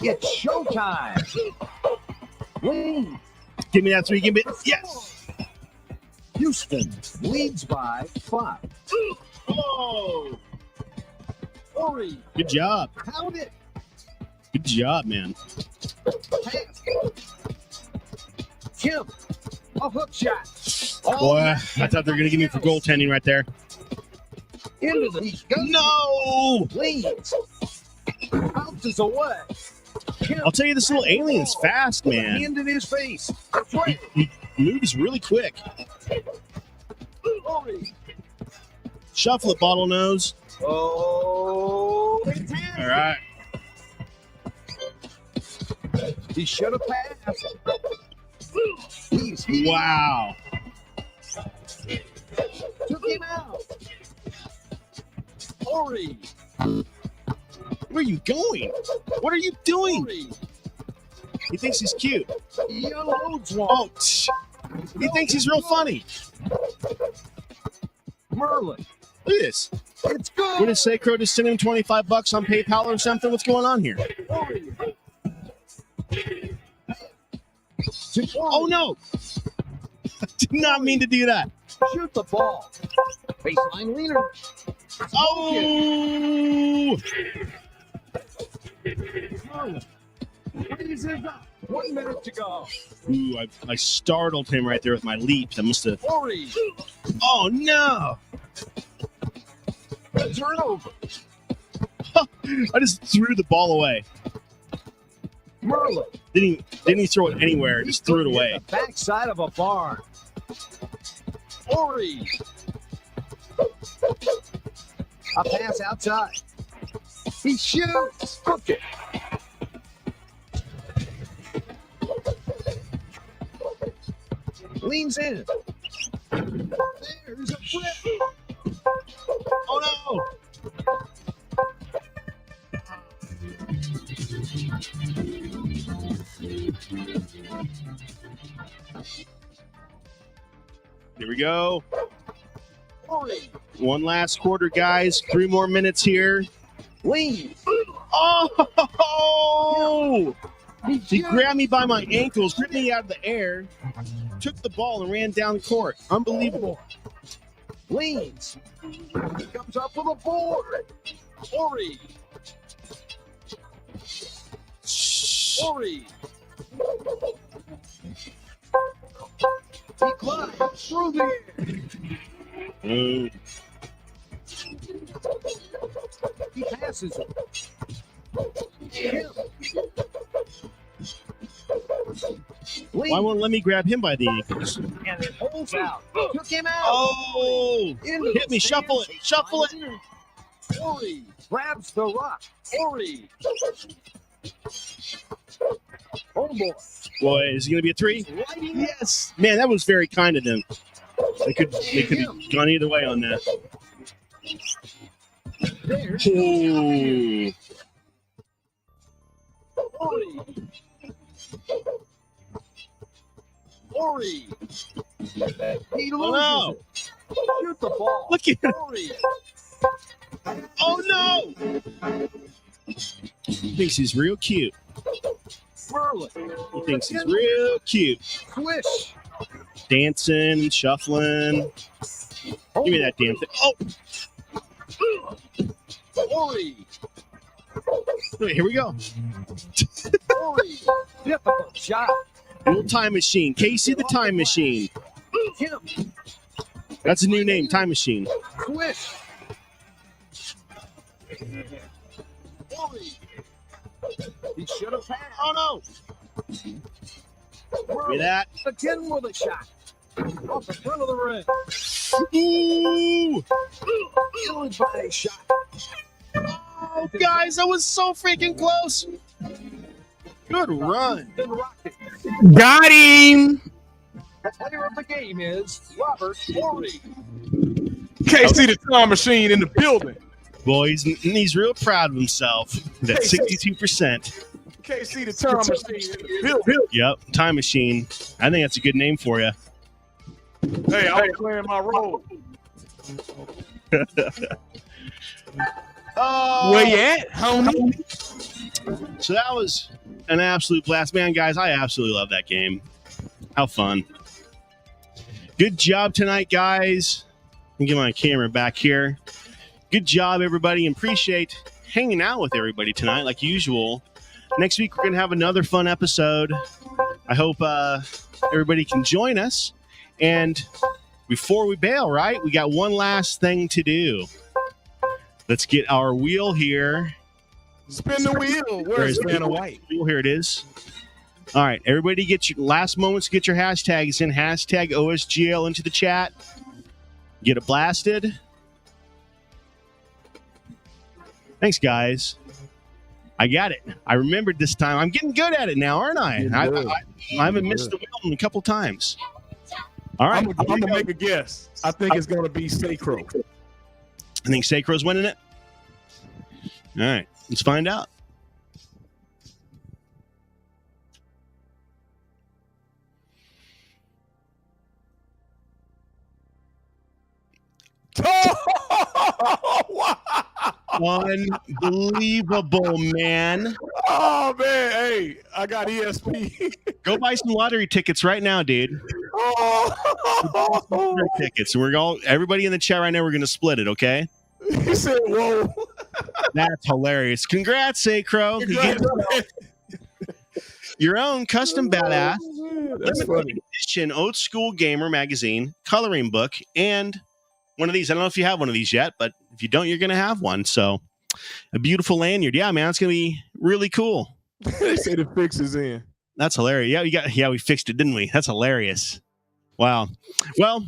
It's showtime. Lead. Give me that three. Give me it. Yes. Houston leads by 5. Oh. Ori. Good job. Count it. Good job, man. Pass. Kim. A hook shot. Boy, I thought they were going to give me for goaltending right there. Into the No. leads. Bounces away. Kim. I'll tell you, this little alien's fast, man. Hand in his face. He moves really quick. Ori. Shuffle it, bottlenose. Oh. All right. He should have passed. Wow. Took him out. Ori. Where are you going? What are you doing? Ori. He thinks he's cute. Yellow one. Oh, he thinks he's real funny. Merlin. Look at this. It's good. What did Sacro just send him $25 on PayPal or something? What's going on here? Ori. Oh no! I did not mean to do that. Shoot the ball. Baseline leaner. Oh! Merlin. Raise it up. 1 minute to go. Ooh, I startled him right there with my leap. That must have. Ori. Oh no! Turnover. I just threw the ball away. Merlin. Didn't he throw it anywhere? Just threw it away. The backside of a barn. Ori. A pass outside. He shoots. Hook it. Leans in. There's a flip. Oh no! Here we go. Ori. One last quarter, guys. 3 more minutes here. Lean. Oh! He grabbed me by my ankles, ripped me out of the air, took the ball, and ran down the court. Unbelievable. Leans. Comes up with a board. Ori. Ori. He climbs through the air. He passes it. Why won't let me grab him by the ankles? And it holds out. Took him out. Oh! Hit me, shuffle it, shuffle it. Ori grabs the rock. Ori. Oh boy. Boy, is he gonna be a 3? Yes. Man, that was very kind of them. They could have gone either way on that. There's Ooh. Ori. Ori. He loses no. it. Shoot the ball. Look at him. Ori. Oh no! He thinks he's real cute. Merlin. He thinks he's real cute. Swish. Dancing and shuffling. Give me that damn thing. Oh! Ori. Wait, here we go. Ori. Difficult shot. Little time machine. Casey the time machine. Kim. That's a new name, time machine. Swish. Ori. He should have passed. Oh no! Give me that. Again with a shot. Off the front of the ring. Ooh! Ill advised shot. Oh, guys, that was so freaking close. Good run. Then rocket. Got him. The player of the game is Robert Ori. KC the time machine in the building. Boy, he's real proud of himself. That 62%. KC the time machine in the building. Yep, time machine. I think that's a good name for you. Hey, I was playing my role. Oh, Where you at, homie? so that was an absolute blast. Man, guys, I absolutely love that game. How fun. Good job tonight, guys. Let me get my camera back here. Good job, everybody. And appreciate hanging out with everybody tonight, like usual. Next week, we're going to have another fun episode. I hope everybody can join us. And before we bail, right, we got one last thing to do. Let's get our wheel here. Spin the wheel. Where's Vanna White? Wheel, here it is. All right, everybody get your last moments, get your hashtags in. Hashtag OSGL into the chat. Get it blasted. Thanks, guys. I got it. I remembered this time. I'm getting good at it now, aren't I? I haven't missed the wheel a couple times. All right. I'm going to make a guess. I think it's going to be Sacro. I think Sacro's winning it. All right. Let's find out. Oh, wow. Unbelievable, man. Oh, man. Hey, I got ESP. Go buy some lottery tickets right now, dude. Oh. Lottery tickets. Everybody in the chat right now, we're going to split it, okay? He said, whoa. That's hilarious. Congrats, Sacro. You get your own custom badass That's funny. edition Old School Gamer magazine, coloring book, and one of these. I don't know if you have one of these yet, but if you don't, you're going to have one. So a beautiful lanyard. Yeah, man, it's going to be really cool. They say the fix is in. That's hilarious. Yeah, we fixed it, didn't we? That's hilarious. Wow. Well,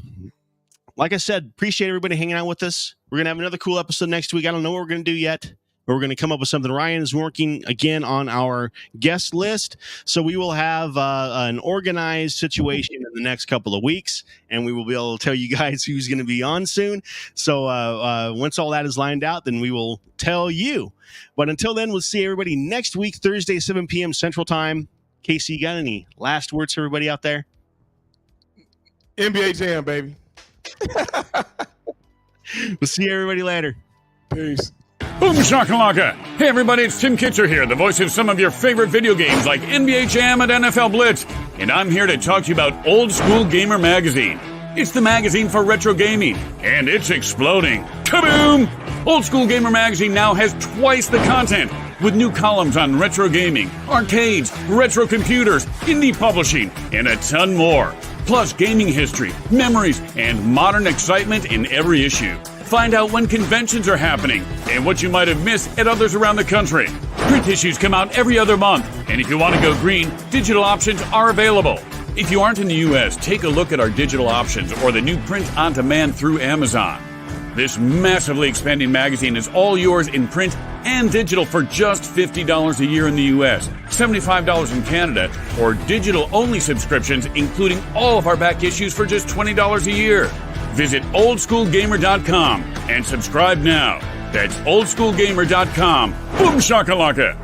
like I said, appreciate everybody hanging out with us. We're going to have another cool episode next week. I don't know what we're going to do yet, but we're going to come up with something. Ryan is working again on our guest list. So we will have an organized situation in the next couple of weeks, and we will be able to tell you guys who's going to be on soon. So once all that is lined out, then we will tell you. But until then, we'll see everybody next week, Thursday, 7 p.m. Central Time. Casey, you got any last words for everybody out there? NBA Jam, baby. We'll see everybody later. Peace. Boom shakalaka! Hey everybody, it's Tim Kitcher here, the voice of some of your favorite video games like NBA Jam and NFL Blitz, and I'm here to talk to you about Old School Gamer Magazine. It's the magazine for retro gaming, and it's exploding. Kaboom! Old School Gamer Magazine now has twice the content, with new columns on retro gaming, arcades, retro computers, indie publishing, and a ton more. Plus gaming history, memories, and modern excitement in every issue. Find out when conventions are happening and what you might have missed at others around the country. Print issues come out every other month, and if you want to go green, digital options are available. If you aren't in the U.S., take a look at our digital options or the new print on demand through Amazon. This massively expanding magazine is all yours in print and digital for just $50 a year in the U.S., $75 in Canada, or digital-only subscriptions, including all of our back issues for just $20 a year. Visit oldschoolgamer.com and subscribe now. That's oldschoolgamer.com. Boom shakalaka!